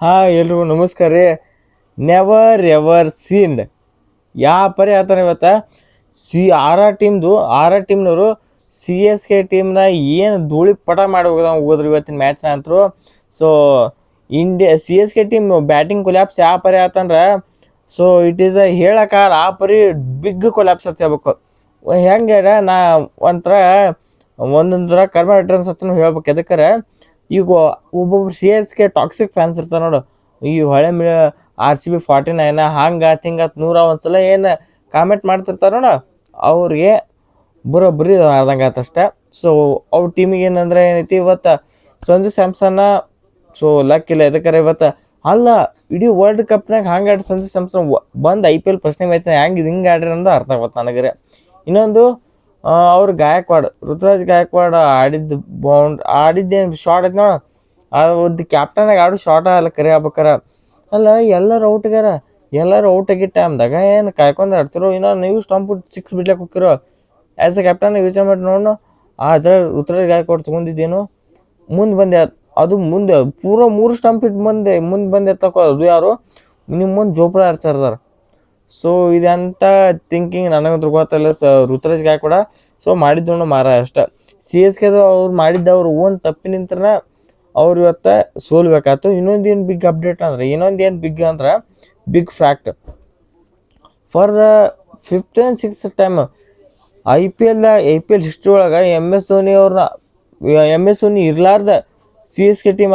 ಹಾಂ ಎಲ್ರಿಗೂ ನಮಸ್ಕಾರ ರೀ. ನೆವರ್ ಎವರ್ ಸೀನ್ಡ್ ಯಾವ ಪರಿ ಆತರ ಇವತ್ತು ಆರ್ ಆರ್ ಟೀಮ್ನವರು ಸಿ ಎಸ್ ಕೆ ಟೀಮ್ನ ಏನು ಧೂಳಿ ಪಟ ಮಾಡಿ ಹೋಗೋದ್ರು ಇವತ್ತಿನ ಮ್ಯಾಚ್ನ ಅಂತರು. So C S K team batting collapse ಯಾವ ಪರಿ ಆತಂದ್ರೆ ಸೊ ಇಟ್ ಈಸ್ ಹೇಳಕ್ಕಾಗಲ್ಲ ಆ ಪರಿ ಬಿಗ್ ಕೊಲ್ಯಾಪ್ಸ್ ಅಂತ ಹೇಳ್ಬೇಕು. ಹೆಂಗೆ ನಾ ಒಂದೊಂಥರ ಕರ್ಮ ರಿಟರ್ನ್ಸ್ ಅಂತ ಹೇಳ್ಬೇಕು. ಎದಕ್ಕಾರ ಈಗ ಒಬ್ಬೊಬ್ರು C S K toxic fans ಇರ್ತಾರೆ ನೋಡು, ಈ ಹೊಳೆ RCB 49 ಹಂಗಾತ್ ಹಿಂಗಾತ್ 101 ಏನು ಕಾಮೆಂಟ್ ಮಾಡ್ತಿರ್ತಾರೆ ನೋಡು, ಅವ್ರಿಗೆ ಬರೋಬ್ಬರಿ ಆದಂಗೆ ಆತಷ್ಟೆ. ಸೊ ಅವ್ರ ಟೀಮಿಗೆ ಏನಂದ್ರೆ ಏನೈತಿ ಇವತ್ತು ಸಂಜು ಸ್ಯಾಮ್ಸನ್ನ ಸೊ ಲಕ್ಕಿಲ್ಲ. ಎದಕ್ಕಾರ ಇವತ್ತು ಅಲ್ಲ ಇಡೀ ವರ್ಲ್ಡ್ ಕಪ್ನಾಗ ಹಂಗೆ ಆಡಿ ಸಂಜು ಸ್ಯಾಮ್ಸನ್ ಬಂದು IPL ಫಸ್ಟ್ನೇ ಮ್ಯಾಚ್ ಹಿಂಗೆ ಆಡ್ರಿ ಅನ್ನೋದು ಅರ್ಥ ಆಗುತ್ತೆ ನನಗೆ. ಇನ್ನೊಂದು ಅವ್ರು ಋತುರಾಜ್ ಗಾಯಕ್ವಾಡ್ ಆಡಿದ್ದೇನು ಶಾರ್ಟ್ ಐತೆ ನೋಡು, ಅದು ಕ್ಯಾಪ್ಟನಾಗಿ ಆಡು ಶಾರ್ಟ್ ಅಲ್ಲ ಕರೆ ಆಗ್ಬೇಕಾರ. ಅಲ್ಲ ಎಲ್ಲರೂ ಔಟ್ ಆಗಿದ್ದ ಟೈಮ್ದಾಗ ಏನು ಕಾಯ್ಕೊಂಡು ಆಡ್ತಿರೋ, ಇನ್ನೂ ನೀವು ಸ್ಟಂಪ್ 6 ಬಿಡ್ಲಿಕ್ಕೆ ಹೋಗಿರೋ ಆ್ಯಸ್ ಎ ಕ್ಯಾಪ್ಟನ್ ಯೋಚನೆ ಮಾಡಿ ನೋಡು. ಆದರೆ ಋತುರಾಜ್ ಗಾಯಕ್ವಾಡ್ ತೊಗೊಂಡಿದ್ದೇನು ಮುಂದೆ ಬಂದೆ, ಅದು ಮುಂದೆ ಪೂರ 3 ಸ್ಟಂಪ್ ಇಟ್ಟು ಮುಂದೆ ಬಂದೆ ತಗೋ. ಅದು ಯಾರು ನಿಮ್ಮ ಮುಂದೆ ಜೋಪ್ರಾ ಆರ್ಚರ್ದಾರ. ಸೊ ಇದಂತ ಥಿಂಕಿಂಗ್ ನನಗಂತೂ ಗೊತ್ತಲ್ಲ ಋತುರಾಜ್ ಗಾಯಕ್ವಾಡ. ಸೊ ಮಾಡಿದ್ದು ಮಾರ ಅಷ್ಟೆ. ಸಿ ಎಸ್ ಕೆದು ಅವ್ರು ಮಾಡಿದ್ದವ್ರು ಓನ್ ತಪ್ಪಿನಿಂತ್ರನ ಅವ್ರು ಇವತ್ತು ಸೋಲ್ಬೇಕಾಯ್ತು. ಇನ್ನೊಂದೇನು ಬಿಗ್ ಅಪ್ಡೇಟ್ ಅಂದ್ರೆ big fact for the 5th and 6th time IPL history ಒಳಗೆ MS ಧೋನಿ ಇರ್ಲಾರ್ದ ಸಿ ಎಸ್ ಕೆ ಟೀಮ್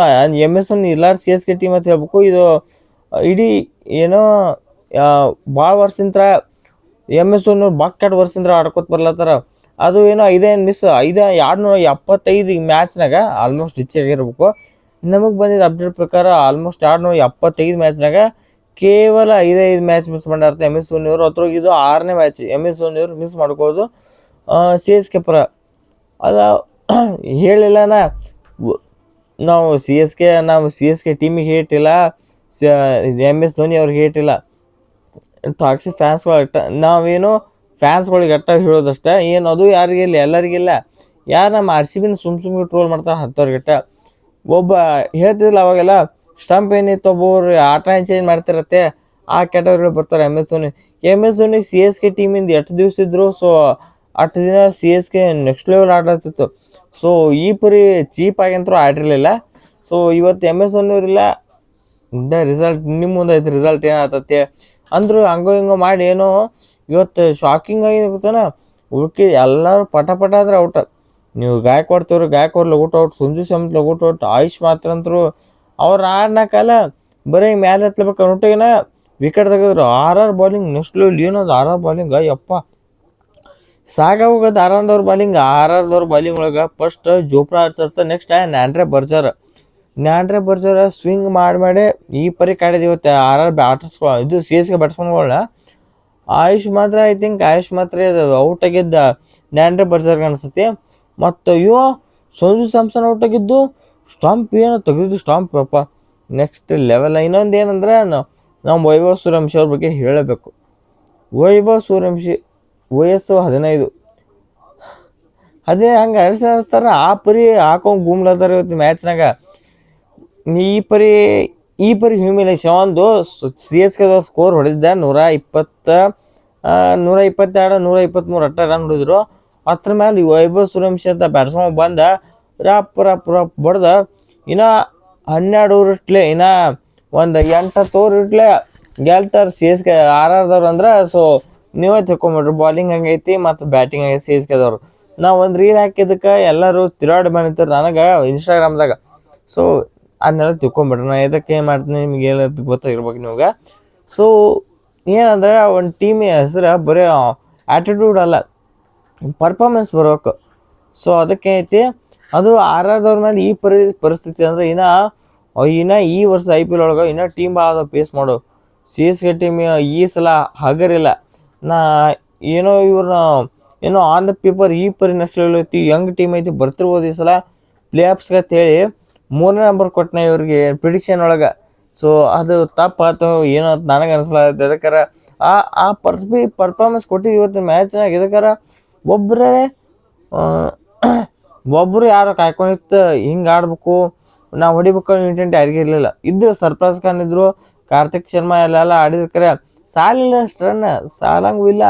ಇರ್ಲಾರ್ದ ಸಿ ಎಸ್ ಕೆ ಟೀಮ್ ಅಂತ ಹೇಳ್ಬೇಕು. ಇದು ಇಡೀ ಏನೋ ಭಾಳ ವರ್ಷದಿಂದ MS ಧೋನಿ ಬಕ್ಕಾಟ್ ವರ್ಷದಿಂದ ಆಡ್ಕೊತ ಬರ್ಲತ್ತಾರ. ಅದು ಏನೋ 275 ಮ್ಯಾಚ್ನಾಗ ಆಲ್ಮೋಸ್ಟ್ ರಿಚ್ ಆಗಿರ್ಬೇಕು. ನಮಗೆ ಬಂದಿದ್ದ ಅಪ್ಡೇಟ್ ಪ್ರಕಾರ ಆಲ್ಮೋಸ್ಟ್ 275 ಮ್ಯಾಚ್ನಾಗ ಕೇವಲ 5 ಮ್ಯಾಚ್ ಮಿಸ್ ಮಾಡ್ಯಾರ್ತ MS ಧೋನಿಯವರು. ಅದ್ರಾಗ ಇದು 6ನೇ ಮ್ಯಾಚ್ MS ಧೋನಿಯವರು ಮಿಸ್ ಮಾಡ್ಕೋದು ಸಿ ಎಸ್ ಕೆ ಪರ. ಅದ ಹೇಳಿಲ್ಲ ನಾವು ಸಿ ಎಸ್ ಕೆ ಟೀಮಿಗೆ ಹೇಟಿಲ್ಲ, MS ಧೋನಿ ಅವ್ರಿಗೆ ಹೇಟಿಲ್ಲ. ಟಾಕ್ಸಿಕ್ ಫ್ಯಾನ್ಸ್ಗಳು ನಾವೇನು ಫ್ಯಾನ್ಸ್ಗಳಿಗೆ ಅಟ್ಟ ಹೇಳೋದಷ್ಟೇ, ಏನು ಅದು ಯಾರಿಗಿಲ್ಲ ಎಲ್ಲರಿಗಿಲ್ಲ. ಯಾರು ನಮ್ಮ RCB ಸುಮ್ಮನೆ ಟ್ರೋಲ್ ಮಾಡ್ತಾರೆ ಹತ್ತವ್ರಿಗಟ್ಟ. ಒಬ್ಬ ಹೇಳ್ತಿದ್ದಿಲ್ಲ ಅವಾಗೆಲ್ಲ ಸ್ಟಂಪ್ ಏನಿತ್ತು ಒಬ್ಬರು ಆಟ ಚೇಂಜ್ ಮಾಡ್ತಿರತ್ತೆ, ಆ ಕ್ಯಾಟಗರಿ ಬರ್ತಾರೆ MS Dhoni C S K ಟೀಮಿಂದ ಎಷ್ಟು ದಿವಸ ಇದ್ರು. ಸೊ 8 ದಿನ C S K next level ಆಡ್ತಿತ್ತು. ಸೊ ಈ ಪರಿ ಚೀಪ್ ಆಗಂತರೂ ಆಡಿರಲಿಲ್ಲ. ಸೊ ಇವತ್ತು MS ಧೋನಿ ಅವರಿಲ್ಲ, ರಿಸಲ್ಟ್ ನಿಮ್ಮ ಮುಂದೆ ಐತೆ. ರಿಸಲ್ಟ್ ಏನಾಗ್ತತೆ ಅಂದರು ಹಂಗೋ ಮಾಡಿ ಏನೋ ಇವತ್ತು ಶಾಕಿಂಗ್ ಆಗಿ ಗೊತ್ತಾನ. ಎಲ್ಲರೂ ಪಟ ಆದ್ರೆ ಔಟ್. ನೀವು ಗಾಯಕ್ವಾಡ್ ಲಗೋಟ್ ಔಟ್, ಸಂಜು ಸ್ಯಾಮ್ಸನ್ ಲಗೋಟ್ ಔಟ್, ಆಯುಷ್ ಮಾತ್ರ ಅಂತರು ಅವ್ರು ಆಡ್ನಾಕಲ್ಲ ಬರೀ ಮ್ಯಾಲೆ ಹತ್ಲೇಬೇಕು ಅನ್ಬಿಟ್ಟಿನ ವಿಕೆಟ್ ತೆಗೆದ್ರು. RR bowling next level. ಏನದು RR ಬಾಲಿಂಗ್, ಯಪ್ಪ ಸಾಗೋಗೋದು RRದವ್ರ ಬಾಲಿಂಗ್ ಒಳಗೆ first Jofra Archer, next Nandre Burger swing ಮಾಡಿ ಈ ಪರಿ ಕಾಡಿದ ಇವತ್ತು RR ಬ್ಯಾಟರ್ಸ್ಗಳು, ಇದು ಸಿ ಎಸ್ ಕೆ ಬ್ಯಾಟ್ಸ್ಮನ್ಗಳನ್ನ. ಆಯುಷ್ ಮಾತ್ರ ಔಟ್ ಆಗಿದ್ದ ನ್ಯಾಂಡ್ರೆ ಬರ್ಜರ್ಗೆ ಅನಿಸುತ್ತೆ. ಮತ್ತು ಸಂಜು ಸ್ಯಾಮ್ಸನ್ ಔಟ್ ಆಗಿದ್ದು, ಸ್ಟಂಪ್ ಏನೋ ತೆಗೆದಿದ್ದು ಸ್ಟಂಪ್ ಅಪ್ಪ ನೆಕ್ಸ್ಟ್ ಲೆವೆಲ್. ಇನ್ನೊಂದು ಏನಂದ್ರೆ ನಾವು ವೈಭವ್ ಸೂರ್ಯವಂಶಿ ಅವ್ರ ಬಗ್ಗೆ ಹೇಳಬೇಕು. ವೈಭವ್ ಸೂರ್ಯವಂಶಿ ವಯಸ್ಸು 15 ಹಂಗೆ ಅನಿಸ್ತಾರೆ. ಆ ಪರಿ ಹಾಕೊಂಡು ಗುಮ್ಲತ್ತಾರ ಇವತ್ತು ಮ್ಯಾಚ್ನಾಗ. ಈ ಪರಿ ಹ್ಯೂಮಿಲೇಷನ್. ಒಂದು ಸಿ ಎಸ್ ಕೆ ಸ್ಕೋರ್ ಹೊಡೆದಿದ್ದ 122, 123 ಅಟ್ಟ ರನ್ ಹೊಡಿದ್ರು. ಅದ್ರ ಮೇಲೆ ವೈಭವ್ ಸೂರ್ಯವಂಶಿ ಅಂತ ಬ್ಯಾಟ್ಸ್ಮನ್ ಬಂದ ರಪ್ ಬಡ್ದ ಇನ್ನು 12 ಓವರ್ ಇನ್ನು ಒಂದು 8 ಓವರ್ ಗೆಲ್ತಾರೆ ಸಿ ಎಸ್ ಕೆ RRದವ್ರು ಅಂದ್ರೆ. ಸೊ ನೀವೇ ತಿಳ್ಕೊಂಬಿಡ್ರಿ ಬಾಲಿಂಗ್ ಹಂಗೈತಿ ಮತ್ತು ಬ್ಯಾಟಿಂಗ್ ಆಗೈತಿ ಸಿ ಎಸ್ ಕೆದವ್ರು. ನಾವು ಒಂದು ರೀಲ್ ಹಾಕಿದ್ದಕ್ಕೆ ಎಲ್ಲರೂ ತಿರುಗಾಡಿ ಬಂದಿರ್ತಾರೆ ನನಗೆ ಇನ್ಸ್ಟಾಗ್ರಾಮ್ದಾಗ. ಸೊ ಅದನ್ನೆಲ್ಲ ತಿಳ್ಕೊಂಬಿಡ್ರಿ. ನಾನು ಇದಕ್ಕೆ ಏನು ಮಾಡ್ತೀನಿ ನಿಮ್ಗೆ ಏನಂತ ಗೊತ್ತಾಗಿರ್ಬೇಕು ನಿಮ್ಗೆ. ಸೊ ಏನಂದ್ರೆ ಒಂದು ಟೀಮ್ ಹೆಸರು ಬರೀ ಆ್ಯಟಿಟ್ಯೂಡ್ ಅಲ್ಲ, ಪರ್ಫಾರ್ಮೆನ್ಸ್ ಬರ್ಬೇಕು. ಸೊ ಅದಕ್ಕೆ ಐತಿ ಅದು RRದವ್ರ ಮೇಲೆ ಈ ಪರಿಸ್ಥಿತಿ ಅಂದರೆ ಇನ್ನು ಈ ವರ್ಷ IPL ಒಳಗೆ ಇನ್ನೂ ಟೀಮ್ ಭಾಳ ಪೇಸ್ ಮಾಡು. ಸಿ ಎಸ್ ಕೆ ಟೀಮ್ ಈ ಸಲ ಹಗರಿಲ್ಲ. ಏನೋ ಆನ್ ದ ಪೇಪರ್ ಈ ಪರಿ ನೆಕ್ಸ್ಟ್ ಲೆವೆಲ್ ಐತಿ, ಯಂಗ್ ಟೀಮ್ ಐತಿ, ಬರ್ತಿರ್ಬೋದು ಈ ಸಲ ಪ್ಲೇ ಆಫ್ಸ್ಗೆ ಅಂತೇಳಿ 3ನೇ ನಂಬರ್ ಕೊಟ್ಟನೆ ಇವ್ರಿಗೆ ಪ್ರಿಡಿಕ್ಷನ್ ಒಳಗೆ. ಸೊ ಅದು ತಪ್ಪಾಯ್ತು ಏನೋ ಅಂತ ನನಗೆ ಅನಿಸ್ಲಾಗತ್ತೆ. ಅದಕ್ಕಾರ ಆ ಪರ್ಫಾರ್ಮೆನ್ಸ್ ಕೊಟ್ಟಿದ್ದು ಇವತ್ತಿನ ಮ್ಯಾಚ್ನಾಗ. ಇದಕ್ಕಾರ ಒಬ್ಬರು ಯಾರೋ ಕಾಯ್ಕೊಂಡಿತ್ತು ಹಿಂಗೆ ಆಡ್ಬೇಕು ನಾವು ಹೊಡಿಬೇಕು ಇಂಟೆಂಟ್ ಯಾರಿಗೂ ಇರಲಿಲ್ಲ. ಇದ್ದು ಸರ್ಫರಾಜ್ ಖಾನ್ ಇದ್ರು, ಕಾರ್ತಿಕ್ ಶರ್ಮಾ ಎಲ್ಲ ಆಡಿದ್ರು. ಕರೆ ಸಾಲಿಲ್ಲ ಅಷ್ಟು ರನ್, ಸಾಲಂಗೂ ಇಲ್ಲ.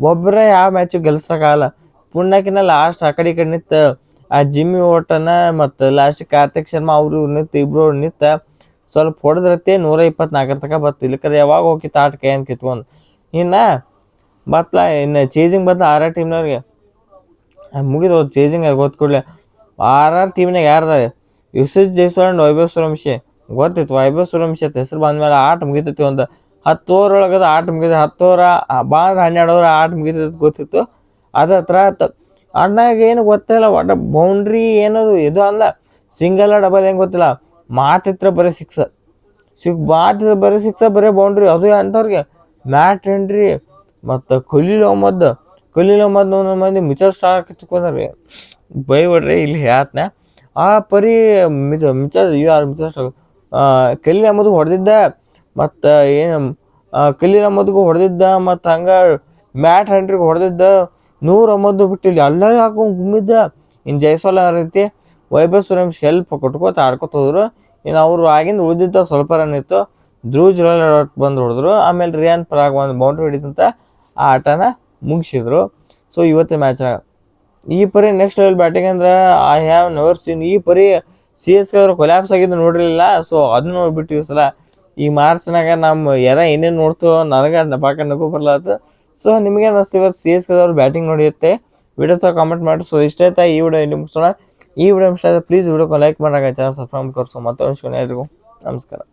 ಒಬ್ಬರೇ ಯಾವ ಮ್ಯಾಚು ಗೆಲ್ಸಕ್ಕಾಗಲ್ಲ. ಪುಣ್ಯಕಿನ ಲಾಸ್ಟ್ ಆ ಕಡೆ ಈ ಕಡೆ ನಿಂತು ಆ ಜಿಮ್ಮಿ ಓಟನ ಮತ್ತು ಲಾಸ್ಟ್ ಕಾರ್ತಿಕ್ ಶರ್ಮಾ ಅವರು ನಿಂತು ಇಬ್ರು ನಿಂತ ಸ್ವಲ್ಪ ಹೊಡೆದ್ರತ್ತೆ 124 ತನಕ ಬತ್ತು. ಇಲ್ಲಕರೆ ಯಾವಾಗ ಹೋಗಿತ್ತು ಆಟ ಕೈಯನ್ನು ಕಿತ್ಕೊಂಡು. ಇನ್ನು ಬತ್ಲ ಇನ್ನು ಚೇಜಿಂಗ್ ಬತ್ಲ ಆರ್ ಆರ್ ಟೀಮ್ನವ್ರಿಗೆ ಮುಗಿದು ಹೋದ್ ಚೇಜಿಂಗ್ ಗೊತ್ತು ಕೂಡಲೇ. ಆರ್ ಆರ್ ಟೀಮ್ನಾಗ ಯಾರ್ದಾರೆ ಯುಸೇಜ್ ಜೈಸ್ವಾಲ್, ವೈಭವ್ ಸೂರ್ಯವಂಶಿ ಗೊತ್ತಿತ್ತು. ವೈಭವ್ ಸೂರ್ಯವಂಶಿ ಅಂತ ಹೆಸರು ಬಂದ್ಮೇಲೆ ಆಟ ಮುಗಿತೈತಿ. ಒಂದು 10 ಓವರ್ ಒಳಗದ ಆಟ ಮುಗಿದ, 10 ಓವರ್ ಬಾಂದ್ರೆ 12 ಓವರ್ ಆಟ ಮುಗಿತೈತಿ ಗೊತ್ತಿತ್ತು. ಅದು ಹತ್ರ ಆಯ್ತು. ಅಣ್ಣಾಗ ಏನು ಗೊತ್ತಿಲ್ಲ, ಒಟ್ಟು ಬೌಂಡ್ರಿ ಏನದು ಇದು ಅಲ್ಲ, ಸಿಂಗಲ್ ಡಬಲ್ ಹೆಂಗೆ ಗೊತ್ತಿಲ್ಲ. ಮಾತಿತ್ರ ಬರೀ ಮಾತಿತ್ರ ಬರೀ ಸಿಕ್ಸ ಬರೀ ಬೌಂಡ್ರಿ. ಅದು ಅಂಥವ್ರಿಗೆ ಮ್ಯಾಟ್ ಹೆನ್ರಿ ಮತ್ತು ಖಲೀಲ್ ಅಹ್ಮದ್ ಒಂದೊಂದು ಮಂದಿ ಮಿಚರ್ ಸ್ಟಾರ್ ಹಚ್ಕೊಂಡ್ರಿ ಬೈಬಿಡ್ರಿ. ಇಲ್ಲಿ ಹೇಳ್ತನ ಆ ಪರಿ ಮಿಚರ್ ಸ್ಟಾರ್ ಖಲೀಲ್ ಅಹ್ಮದ್ ಹೊಡೆದಿದ್ದ, ಮತ್ತು ಏನು ಖಲೀಲ್ ಅಹ್ಮದ್ಗೂ ಹೊಡೆದಿದ್ದ, ಮತ್ತು ಹಂಗೆ ಮ್ಯಾಟ್ ಹೆನ್ರಿಗೆ ಹೊಡೆದಿದ್ದ. 109 ಬಿಟ್ಟಿಲ್ಲ, ಎಲ್ಲರೂ ಹಾಕೊಂಡು ಗುಮ್ಮಿದ್ದ. ಇನ್ನು ಜೈಸ್ವಾಲ್ ರೀತಿ ವೈಭವ್ ಸೂರ್ಯವಂಶಿ ಹೆಲ್ಪ್ ಕೊಟ್ಕೋತ ಆಡ್ಕೊತ ಹೋದ್ರು. ಇನ್ನು ಅವರು ಆಗಿಂದ ಉಳಿದಿದ್ದ ಸ್ವಲ್ಪ ರನ್ ಇತ್ತು. ಧ್ರುವ್ ಜುರೇಲ್ ಬಂದು ಹೊಡೆದ್ರು. ಆಮೇಲೆ ರಿಯಾನ್ ಪರಾಗ್ ಒಂದು ಬೌಂಡ್ರಿ ಹೊಡಿತಂತ ಆ ಆಟನ ಮುಗಿಸಿದ್ರು. ಸೊ ಇವತ್ತಿನ ಮ್ಯಾಚ್ನಾಗ ಈ ಪರಿ ನೆಕ್ಸ್ಟ್ ಲೆವೆಲ್ ಬ್ಯಾಟಿಂಗ್ ಅಂದ್ರೆ ಐ ಹ್ಯಾವ್ ನೆವರ್ ಸೀನ್. ಈ ಪರಿ CSK ಅವರು ಕೊಲ್ಯಾಪ್ಸ್ ಆಗಿದ್ದು ನೋಡಿರಲಿಲ್ಲ. ಸೊ ಅದನ್ನ ನೋಡ್ಬಿಟ್ಟು ಈ ಸಲ ಈ ಮಾರ್ಚ್ನಾಗ ನಮ್ಮ ಏನೇನು ನೋಡ್ತು ನನಗೆ ನಗು ಬರ್ಲಾತು. ಸೊ ನಿಮಗೆ ಅನ್ನಿಸ್ತು ಇವತ್ತು CSK ಅವರು ಬ್ಯಾಟಿಂಗ್ ನೋಡಿಯುತ್ತೆ? ವಿಡಿಯೋ ಸಹ ಕಾಮೆಂಟ್ ಮಾಡಿ. ಸೊ ಇಷ್ಟ ಆಯ್ತಾ ಈ ವಿಡಿಯೋ ಇಲ್ಲಿ ಮುಗಿಸೋಣ. ಈ ವಿಡಿಯೋ ಇಷ್ಟ ಆಯ್ತು ಪ್ಲೀಸ್ ವಿಡಿಯೋಕ್ಕೆ ಲೈಕ್ ಮಾಡಾಗ ಚಾನಲ್ ಸಬ್ಸ್ಕ್ರೈಬ್ ಮಾಡ್ಕೊರ್ಸೋ. ಮತ್ತೆ ಎಲ್ರಿಗೂ ನಮಸ್ಕಾರ.